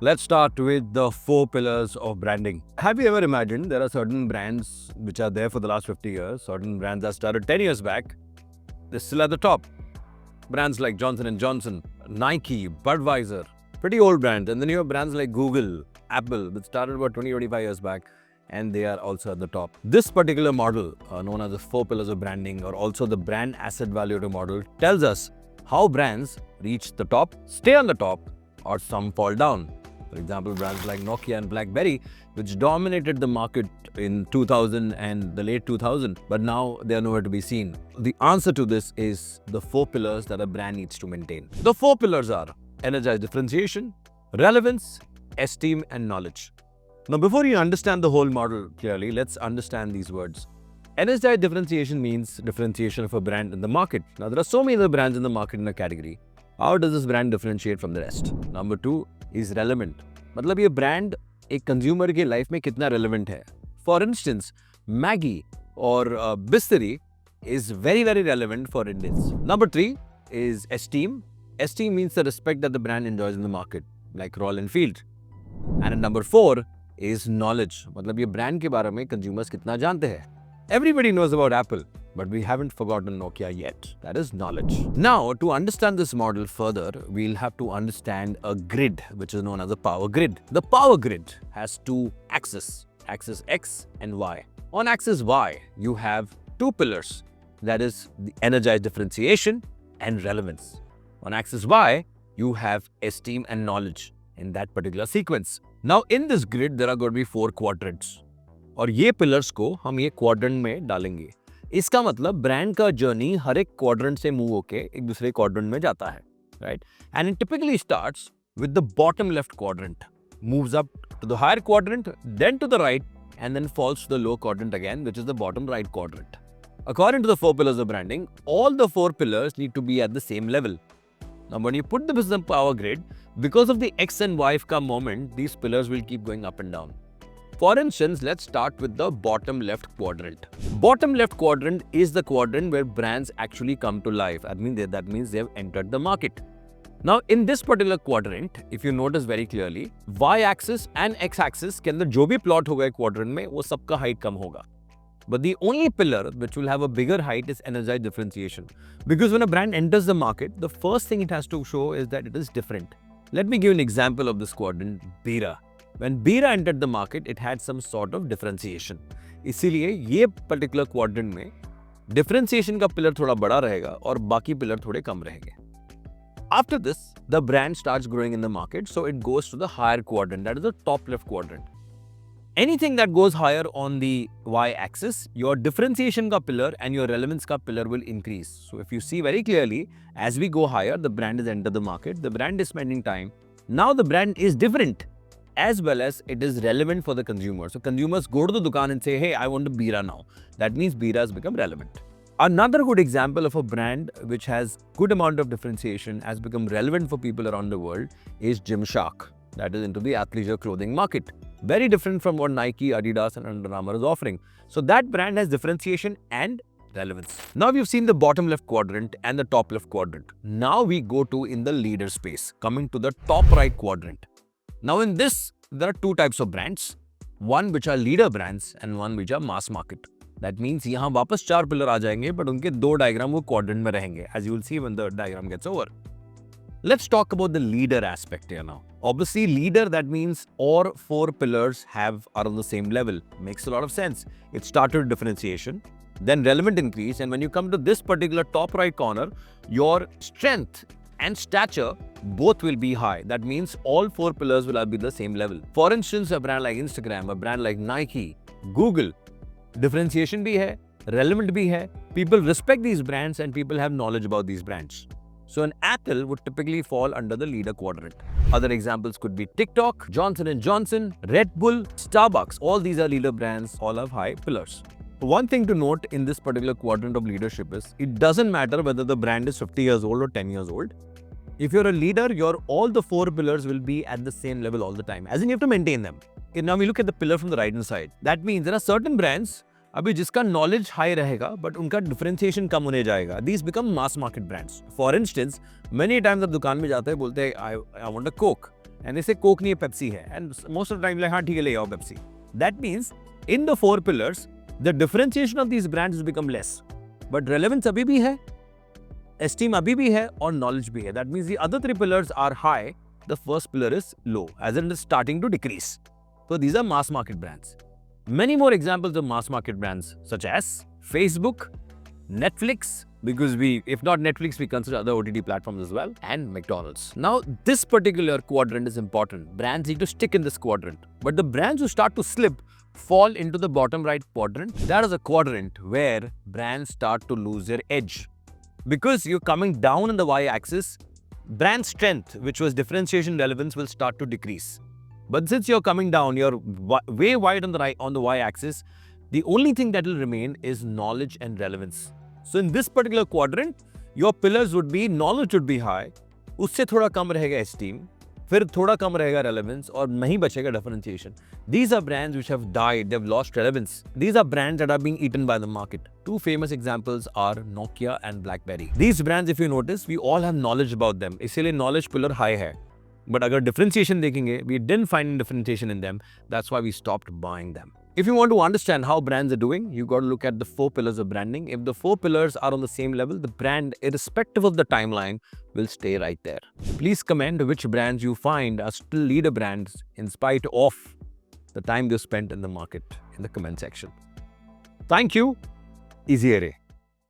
Let's start with the 4 pillars of branding. Have you ever imagined there are certain brands which are there for the last 50 years, certain brands that started 10 years back, they're still at the top. Brands like Johnson & Johnson, Nike, Budweiser, pretty old brands. And then you have brands like Google, Apple, that started about 20-25 years back, and they are also at the top. This particular model, known as the 4 pillars of branding, or also the brand asset value model, tells us how brands reach the top, stay on the top, or some fall down. For example, brands like Nokia and BlackBerry, which dominated the market in 2000 and the late 2000, but now they are nowhere to be seen. The answer to this is the 4 pillars that a brand needs to maintain. The 4 pillars are energized differentiation, relevance, esteem, and knowledge. Now, before you understand the whole model clearly, let's understand these words. Energized differentiation means differentiation of a brand in the market. Now, there are so many other brands in the market in a category. How does this brand differentiate from the rest? Number 2 is relevant. मतलब ये brand एक consumer के life में कितना relevant है. For instance, Maggi or Bistari is very relevant for Indians. Number 3 is esteem. Esteem means the respect that the brand enjoys in the market, like Royal Enfield. And number 4 is knowledge. मतलब ये brand के बारे में consumers कितना जानते हैं. Everybody knows about Apple, but we haven't forgotten Nokia yet. That is knowledge. Now, to understand this model further, we'll have to understand a grid, which is known as a power grid. The power grid has 2 axes, axis X and Y. On axis Y, you have 2 pillars, that is the energized differentiation and relevance. On axis Y, you have esteem and knowledge in that particular sequence. Now, in this grid, there are going to be 4 quadrants. और ये pillars को हम ये quadrant में डालेंगे. इसका मतलब brand का जर्नी हर एक क्वाड्रेंट से मूव होके एक दूसरे क्वाड्रेंट में जाता है, right? And it typically starts with the bottom left quadrant, moves up to the higher quadrant, then to the right, and then falls to the low quadrant again, which is the bottom right quadrant. According to the 4 pillars of branding, all the 4 pillars need to be at the same level. Now, when you put the business power grid, because of the X and Y का moment, these pillars will keep going up and down. For instance, let's start with the bottom left quadrant. Bottom left quadrant is the quadrant where brands actually come to life. That means they have entered the market. Now, in this particular quadrant, if you notice very clearly, y-axis and x-axis के अंदर जो भी plot होगा quadrant में, वो सबका height कम होगा. But the only pillar which will have a bigger height is energized differentiation. Because when a brand enters the market, the first thing it has to show is that it is different. Let me give an example of this quadrant, Bira. When Bira entered the market, it had some sort of differentiation. इसीलिए ये particular quadrant में differentiation का pillar थोड़ा बड़ा रहेगा और बाकी pillar थोड़े कम रहेंगे. After this, the brand starts growing in the market, so it goes to the higher quadrant, that is the top left quadrant. Anything that goes higher on the y-axis, your differentiation ka pillar and your relevance ka pillar will increase. So if you see very clearly, as we go higher, the brand is entered the market, the brand is spending time. Now the brand is different, as well as it is relevant for the consumer. So consumers go to the dukaan and say, hey, I want a Bira now. That means Bira has become relevant. Another good example of a brand which has good amount of differentiation, has become relevant for people around the world, is Gymshark. That is into the athleisure clothing market. Very different from what Nike, Adidas and Under Armour is offering. So that brand has differentiation and relevance. Now we've seen the bottom left quadrant and the top left quadrant. Now we go to in the leader space, coming to the top right quadrant. Now in this, there are 2 types of brands. One which are leader brands and one which are mass market. That means यहाँ वापस 4 pillar आ जाएंगे, but उनके 2 diagram वो quadrant में रहेंगे, as you will see when the diagram gets over. Let's talk about the leader aspect here now. Obviously, leader, that means all 4 pillars are on the same level. Makes a lot of sense. It started with differentiation, then relevant increase, and when you come to this particular top right corner, your strength and stature both will be high. That means all 4 pillars will be the same level. For instance, a brand like Instagram, a brand like Nike, Google, differentiation bhi hai, relevant bhi hai. People respect these brands and people have knowledge about these brands. So an Apple would typically fall under the leader quadrant. Other examples could be TikTok, Johnson & Johnson, Red Bull, Starbucks. All these are leader brands, all have high pillars. One thing to note in this particular quadrant of leadership is, it doesn't matter whether the brand is 50 years old or 10 years old. If you're a leader, all the 4 pillars will be at the same level all the time. As in, you have to maintain them. Okay, now we look at the pillar from the right hand side. That means there are certain brands अभी जिसका knowledge high रहेगा but उनका differentiation कम होने जाएगा. These become mass market brands. For instance, many times आप दुकान में जाते हैं बोलते हैं I want a Coke. and they say Coke नहीं है, Pepsi है, and most of the time like हाँ ठीक है ले आओ Pepsi. That means in the 4 pillars, the differentiation of these brands has become less, but relevance अभी भी है, esteem अभी भी है, और knowledge भी है. That means the other 3 pillars are high, the first pillar is low, as in it is starting to decrease. So these are mass market brands. Many more examples of mass market brands such as Facebook, Netflix, because if not Netflix, we consider other OTT platforms as well, and McDonald's. Now, this particular quadrant is important. Brands need to stick in this quadrant. But the brands who start to slip fall into the bottom right quadrant. That is a quadrant where brands start to lose their edge. Because you're coming down on the y-axis, brand strength, which was differentiation relevance, will start to decrease. But since you're coming down, you're way wide on the y-axis, the only thing that will remain is knowledge and relevance. So in this particular quadrant, your pillars would be, knowledge would be high, उससे थोड़ा कम रहेगा esteem, फिर थोड़ा कम रहेगा relevance, और नहीं बचेगा differentiation. These are brands which have died, they've lost relevance. These are brands that are being eaten by the market. 2 famous examples are Nokia and BlackBerry. These brands, if you notice, we all have knowledge about them. इसीलिए knowledge pillar high है. But अगर differentiation देखेंगे, we didn't find differentiation in them. That's why we stopped buying them. If you want to understand how brands are doing, you got to look at the 4 pillars of branding. If the 4 pillars are on the same level, the brand, irrespective of the timeline, will stay right there. Please comment which brands you find are still leader brands in spite of the time they spent in the market in the comment section. Thank you. Easy Array.